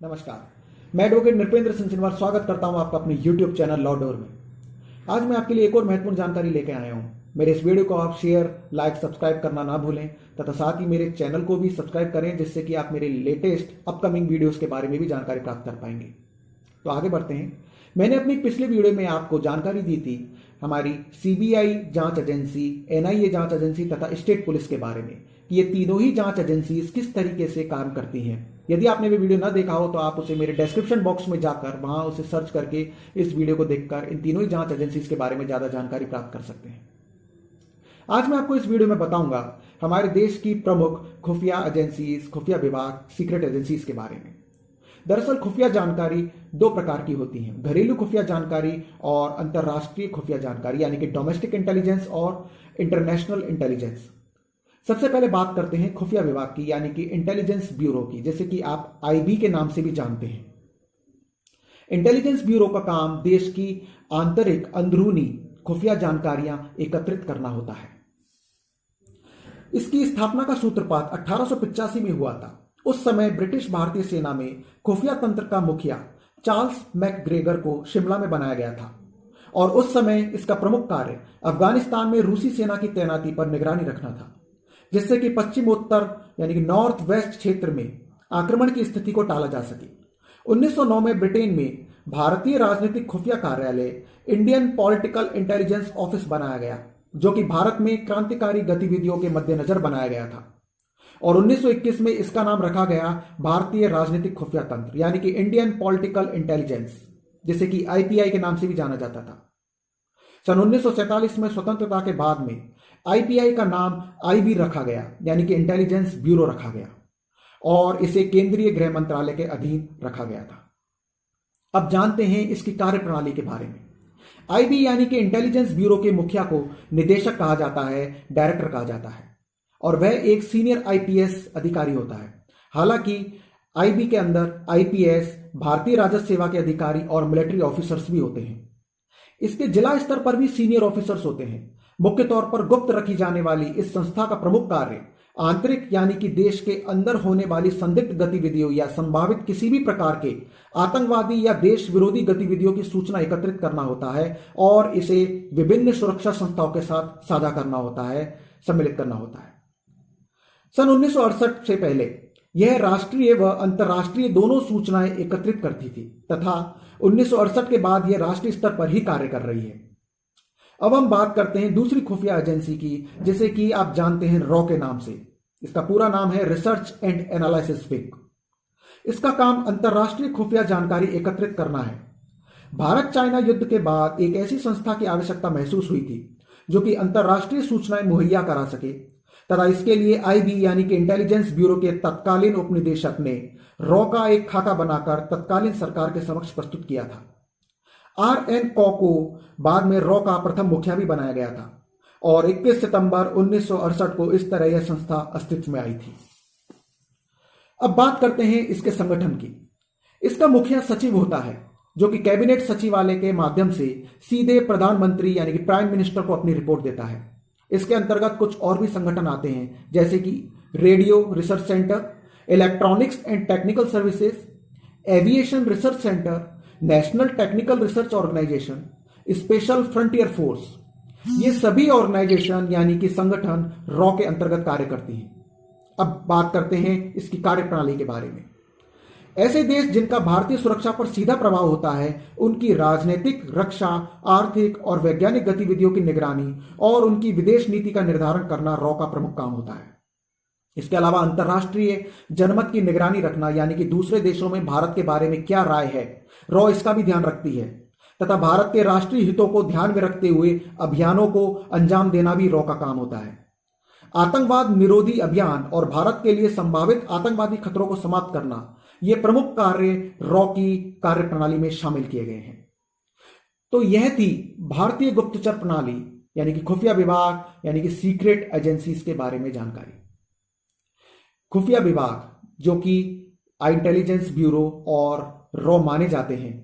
नमस्कार। मैं advocate Nripendra Singh Sinwar स्वागत करता हूं आपका अपने YouTube चैनल लॉ डोर में। आज मैं आपके लिए एक और महत्वपूर्ण जानकारी लेकर आया हूं। मेरे इस वीडियो को आप शेयर, लाइक, सब्सक्राइब करना ना भूलें तथा साथ ही मेरे चैनल को भी सब्सक्राइब करें, जिससे कि आप मेरे लेटेस्ट अपकमिंग वीडियोस के बारे में भी जानकारी प्राप्त कर पाएंगे। तो आगे बढ़ते हैं। मैंने अपनी पिछले वीडियो में आपको जानकारी दी थी हमारी सीबीआई जांच एजेंसी, एनआईए जांच एजेंसी तथा स्टेट पुलिस के बारे में कि ये तीनों ही जांच एजेंसी किस तरीके से काम करती हैं। यदि आपने वो वीडियो ना देखा हो तो आप उसे मेरे डिस्क्रिप्शन बॉक्स में जाकर वहां उसे सर्च करके इस वीडियो को देखकर इन तीनों ही जांच एजेंसी के बारे में ज्यादा जानकारी प्राप्त कर सकते हैं। आज मैं आपको इस वीडियो में बताऊंगा हमारे देश की प्रमुख खुफिया एजेंसीज, खुफिया विभाग, सीक्रेट एजेंसीज के बारे में। दरअसल खुफिया जानकारी दो प्रकार की होती है, घरेलू खुफिया जानकारी और अंतरराष्ट्रीय खुफिया जानकारी, यानी कि डोमेस्टिक इंटेलिजेंस और इंटरनेशनल इंटेलिजेंस। सबसे पहले बात करते हैं खुफिया विभाग की, यानी कि इंटेलिजेंस ब्यूरो की, जैसे कि आप आईबी के नाम से भी जानते हैं। इंटेलिजेंस ब्यूरो का काम देश की आंतरिक अंदरूनी खुफिया जानकारियां एकत्रित करना होता है। इसकी स्थापना का सूत्रपात 1885 में हुआ था। उस समय ब्रिटिश भारतीय सेना में खुफिया तंत्र का मुखिया चार्ल्स मैकग्रेगर को शिमला में बनाया गया था और उस समय इसका प्रमुख कार्य अफगानिस्तान में रूसी सेना की तैनाती पर निगरानी रखना था, जिससे कि पश्चिमोत्तर यानी कि नॉर्थ वेस्ट क्षेत्र में आक्रमण की स्थिति को टाला जा सके। 1909 में ब्रिटेन में भारतीय राजनीतिक खुफिया कार्यालय इंडियन पॉलिटिकल इंटेलिजेंस ऑफिस बनाया गया, जो कि भारत में क्रांतिकारी गतिविधियों के मद्देनजर बनाया गया था, और 1921 में इसका नाम रखा गया भारतीय राजनीतिक खुफिया तंत्र, यानी कि इंडियन पॉलिटिकल इंटेलिजेंस, जिसे कि आईपीआई के नाम से भी जाना जाता था। सन 1947 में स्वतंत्रता के बाद में आईपीआई का नाम आईबी रखा गया, यानी कि इंटेलिजेंस ब्यूरो रखा गया, और इसे केंद्रीय गृह मंत्रालय के अधीन रखा गया था। अब जानते हैं इसकी कार्यप्रणाली के बारे में। आईबी यानी कि इंटेलिजेंस ब्यूरो के मुखिया को निदेशक कहा जाता है, डायरेक्टर कहा जाता है, और वह एक सीनियर आईपीएस अधिकारी होता है। हालांकि आईबी के अंदर आईपीएस, भारतीय राजस्व सेवा के अधिकारी और मिलिट्री ऑफिसर्स भी होते हैं। इसके जिला स्तर पर भी सीनियर ऑफिसर्स होते हैं। मुख्य तौर पर गुप्त रखी जाने वाली इस संस्था का प्रमुख कार्य आंतरिक यानी कि देश के अंदर होने वाली संदिग्ध गतिविधियों या संभावित किसी भी प्रकार के आतंकवादी या देश विरोधी गतिविधियों की सूचना एकत्रित करना होता है और इसे विभिन्न सुरक्षा संस्थाओं के साथ साझा करना होता है, सम्मिलित करना होता है। सन 1968 से पहले यह राष्ट्रीय व अंतर्राष्ट्रीय दोनों सूचनाएं एकत्रित करती थी तथा 1968 के बाद यह राष्ट्रीय स्तर पर ही कार्य कर रही है। अब हम बात करते हैं दूसरी खुफिया एजेंसी की, जिसे कि आप जानते हैं रॉ के नाम से। इसका पूरा नाम है रिसर्च एंड एनालिसिस विंग। इसका काम अंतर्राष्ट्रीय खुफिया जानकारी एकत्रित करना है। भारत चाइना युद्ध के बाद एक ऐसी संस्था की आवश्यकता महसूस हुई थी जो कि अंतर्राष्ट्रीय सूचनाएं मुहैया करा सके, तथा इसके लिए आईबी यानी कि इंटेलिजेंस ब्यूरो के तत्कालीन उपनिदेशक ने रॉ का एक खाका बनाकर तत्कालीन सरकार के समक्ष प्रस्तुत किया था। आर.एन. कॉ को बाद में रॉ का प्रथम मुखिया भी बनाया गया था और 21 सितंबर 1968 को इस तरह यह संस्था अस्तित्व में आई थी। अब बात करते हैं इसके संगठन की। इसका मुखिया सचिव होता है, जो कि कैबिनेट सचिवालय के माध्यम से सीधे प्रधानमंत्री यानी कि प्राइम मिनिस्टर को अपनी रिपोर्ट देता है। इसके अंतर्गत कुछ और भी संगठन आते हैं, जैसे कि radio research centre, electronics and technical services, aviation research centre, national technical research organisation, special frontier force. ये सभी ऑर्गेनाइजेशन यानी कि संगठन रॉ के अंतर्गत कार्य करती हैं। अब बात करते हैं इसकी कार्यप्रणाली के बारे में। ऐसे देश जिनका भारतीय सुरक्षा पर सीधा प्रभाव होता है, उनकी राजनीतिक, रक्षा, आर्थिक और वैज्ञानिक गतिविधियों की निगरानी और उनकी विदेश नीति का निर्धारण करना रॉ का प्रमुख काम होता है। इसके अलावा अंतर्राष्ट्रीय जनमत की निगरानी रखना, यानी कि दूसरे देशों में भारत के बारे में क्या राय है, रॉ इसका भी ध्यान रखती है, तथा भारत के राष्ट्रीय हितों को ध्यान में रखते हुए अभियानों को अंजाम देना भी रॉ का काम होता है। आतंकवाद निरोधी अभियान और भारत के लिए संभावित आतंकवादी खतरों को समाप्त करना, ये प्रमुख कार्य रॉ की कार्यप्रणाली में शामिल किए गए हैं। तो यह थी भारतीय गुप्तचर प्रणाली यानी कि खुफिया विभाग यानी कि सीक्रेट एजेंसीज के बारे में जानकारी। खुफिया विभाग जो कि इंटेलिजेंस ब्यूरो और रॉ माने जाते हैं,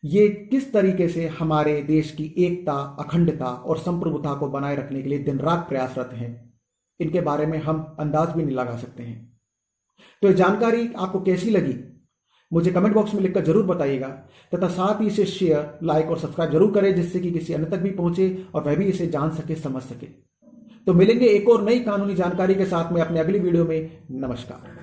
ये किस तरीके से हमारे देश की एकता, अखंडता और संप्रभुता को बनाए रखने के लिए दिन रात प्रयासरत हैं, इनके बारे में हम अंदाज भी नहीं लगा सकते हैं। तो ये जानकारी आपको कैसी लगी मुझे कमेंट बॉक्स में लिखकर जरूर बताइएगा तथा साथ ही इसे शेयर, लाइक और सब्सक्राइब जरूर करें जिससे कि किसी अन्य तक भी पहुंचे और वह भी इसे जान सके, समझ सके। तो मिलेंगे एक और नई कानूनी जानकारी के साथ में अपने अगली वीडियो में। नमस्कार।